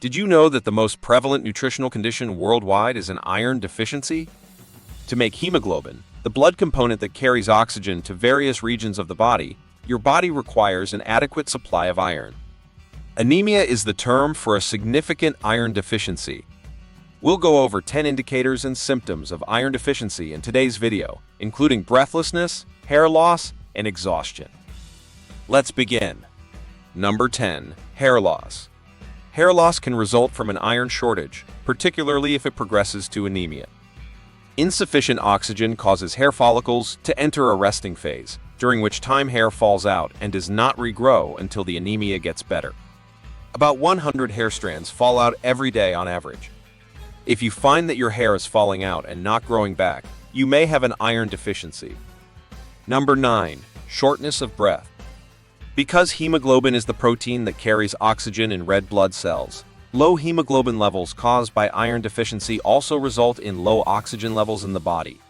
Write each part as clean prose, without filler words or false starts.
Did you know that the most prevalent nutritional condition worldwide is an iron deficiency? To make hemoglobin, the blood component that carries oxygen to various regions of the body, your body requires an adequate supply of iron. Anemia is the term for a significant iron deficiency. We'll go over 10 indicators and symptoms of iron deficiency in today's video, including breathlessness, hair loss, and exhaustion. Let's begin. Number 10. Hair loss. Hair loss can result from an iron shortage, particularly if it progresses to anemia. Insufficient oxygen causes hair follicles to enter a resting phase, during which time hair falls out and does not regrow until the anemia gets better. About 100 hair strands fall out every day on average. If you find that your hair is falling out and not growing back, you may have an iron deficiency. Number 9. Shortness of breath. Because hemoglobin is the protein that carries oxygen in red blood cells, low hemoglobin levels caused by iron deficiency also result in low oxygen levels in the body.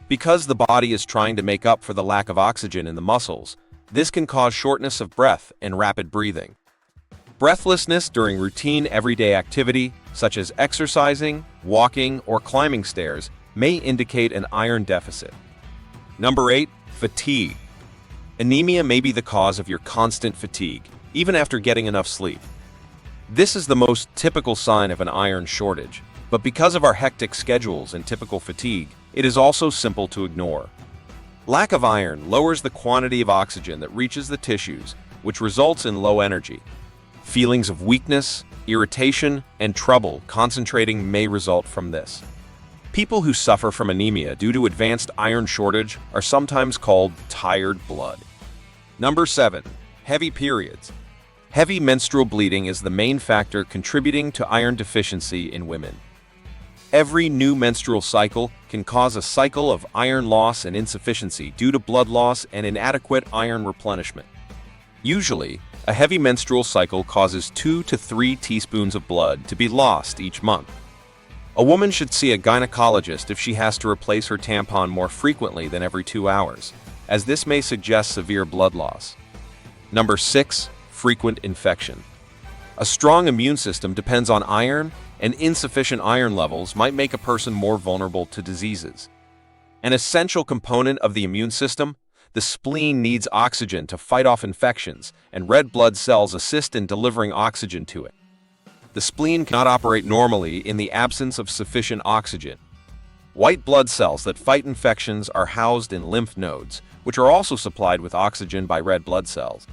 Because the body is trying to make up for the lack of oxygen in the muscles, this can cause shortness of breath and rapid breathing. Breathlessness during routine everyday activity, such as exercising, walking, or climbing stairs, may indicate an iron deficit. Number 8. Fatigue. Anemia may be the cause of your constant fatigue, even after getting enough sleep. This is the most typical sign of an iron shortage, but because of our hectic schedules and typical fatigue, it is also simple to ignore. Lack of iron lowers the quantity of oxygen that reaches the tissues, which results in low energy. Feelings of weakness, irritation, and trouble concentrating may result from this. People who suffer from anemia due to advanced iron shortage are sometimes called tired blood. Number 7. Heavy periods. Heavy menstrual bleeding is the main factor contributing to iron deficiency in women. Every new menstrual cycle can cause a cycle of iron loss and insufficiency due to blood loss and inadequate iron replenishment. Usually, a heavy menstrual cycle causes 2 to 3 teaspoons of blood to be lost each month. A woman should see a gynecologist if she has to replace her tampon more frequently than every 2 hours, as this may suggest severe blood loss. Number 6. Frequent infection. A strong immune system depends on iron, and insufficient iron levels might make a person more vulnerable to diseases. An essential component of the immune system, the spleen needs oxygen to fight off infections, and red blood cells assist in delivering oxygen to it. The spleen cannot operate normally in the absence of sufficient oxygen. White blood cells that fight infections are housed in lymph nodes, which are also supplied with oxygen by red blood cells.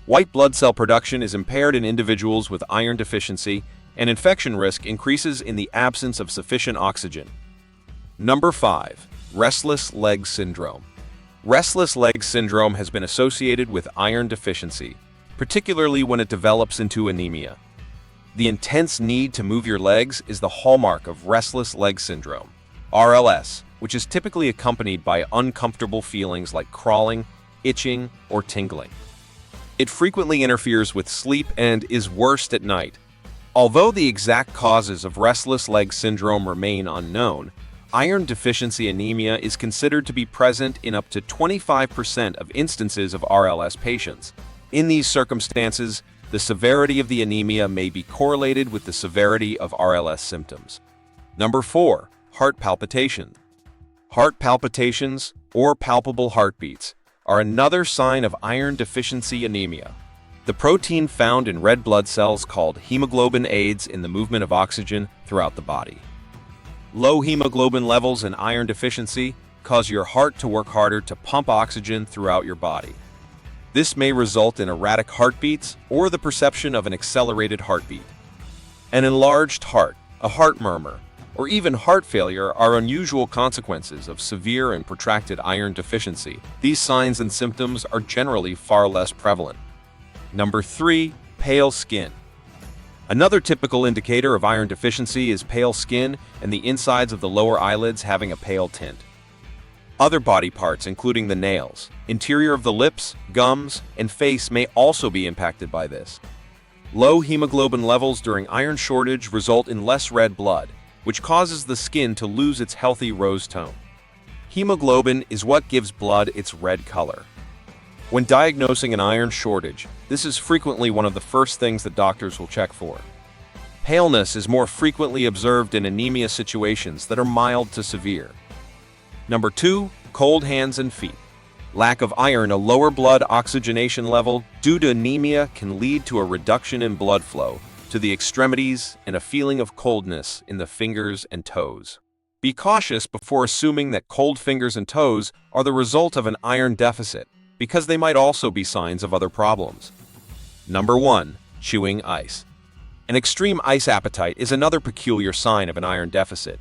White blood cell production is impaired in individuals with iron deficiency, and infection risk increases in the absence of sufficient oxygen. Number 5. Restless leg syndrome. Restless leg syndrome has been associated with iron deficiency, particularly when it develops into anemia. The intense need to move your legs is the hallmark of restless leg syndrome, RLS, which is typically accompanied by uncomfortable feelings like crawling, itching, or tingling. It frequently interferes with sleep and is worst at night. Although the exact causes of restless leg syndrome remain unknown, iron deficiency anemia is considered to be present in up to 25% of instances of RLS patients. In these circumstances, the severity of the anemia may be correlated with the severity of RLS symptoms. Number 4. Heart palpitation. Heart palpitations, or palpable heartbeats, are another sign of iron deficiency anemia. The protein found in red blood cells called hemoglobin aids in the movement of oxygen throughout the body. Low hemoglobin levels and iron deficiency cause your heart to work harder to pump oxygen throughout your body. This may result in erratic heartbeats or the perception of an accelerated heartbeat. An enlarged heart, a heart murmur, or even heart failure are unusual consequences of severe and protracted iron deficiency. These signs and symptoms are generally far less prevalent. Number 3. Pale skin. Another typical indicator of iron deficiency is pale skin and the insides of the lower eyelids having a pale tint. Other body parts, including the nails, interior of the lips, gums, and face may also be impacted by this. Low hemoglobin levels during iron shortage result in less red blood, which causes the skin to lose its healthy rose tone. Hemoglobin is what gives blood its red color. When diagnosing an iron shortage, this is frequently one of the first things that doctors will check for. Paleness is more frequently observed in anemia situations that are mild to severe. Number 2, cold hands and feet. Lack of iron, a lower blood oxygenation level due to anemia can lead to a reduction in blood flow to the extremities and a feeling of coldness in the fingers and toes. Be cautious before assuming that cold fingers and toes are the result of an iron deficit, because they might also be signs of other problems. Number 1, chewing ice. An extreme ice appetite is another peculiar sign of an iron deficit.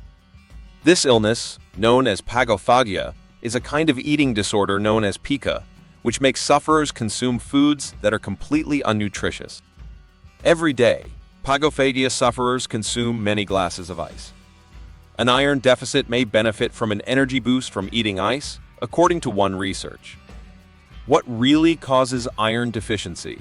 This illness, known as pagophagia, is a kind of eating disorder known as pica, which makes sufferers consume foods that are completely unnutritious. Every day, pagophagia sufferers consume many glasses of ice. An iron deficit may benefit from an energy boost from eating ice, according to one research. What really causes iron deficiency?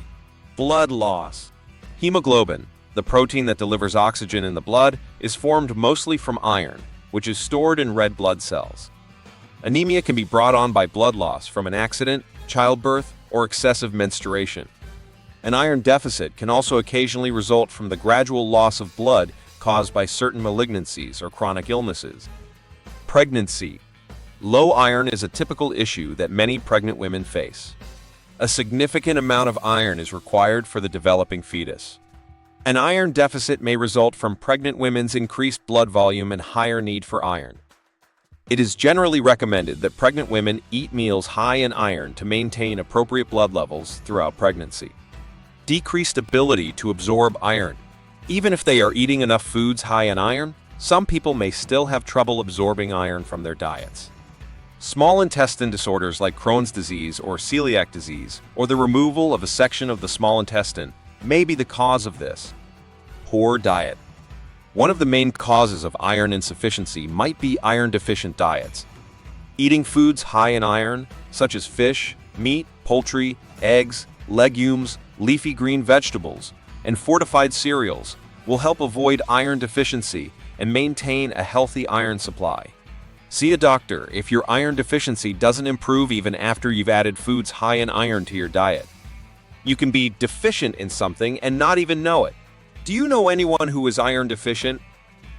Blood loss. Hemoglobin, the protein that delivers oxygen in the blood, is formed mostly from iron, which is stored in red blood cells. Anemia can be brought on by blood loss from an accident, childbirth, or excessive menstruation. An iron deficit can also occasionally result from the gradual loss of blood caused by certain malignancies or chronic illnesses. Pregnancy. Low iron is a typical issue that many pregnant women face. A significant amount of iron is required for the developing fetus. An iron deficit may result from pregnant women's increased blood volume and higher need for iron. It is generally recommended that pregnant women eat meals high in iron to maintain appropriate blood levels throughout pregnancy. Decreased ability to absorb iron. Even if they are eating enough foods high in iron, some people may still have trouble absorbing iron from their diets. Small intestine disorders like Crohn's disease or celiac disease, or the removal of a section of the small intestine, may be the cause of this. Poor diet. One of the main causes of iron insufficiency might be iron-deficient diets. Eating foods high in iron, such as fish, meat, poultry, eggs, legumes, leafy green vegetables, and fortified cereals, will help avoid iron deficiency and maintain a healthy iron supply. See a doctor if your iron deficiency doesn't improve even after you've added foods high in iron to your diet. You can be deficient in something and not even know it. Do you know anyone who is iron deficient?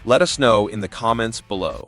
Let us know in the comments below.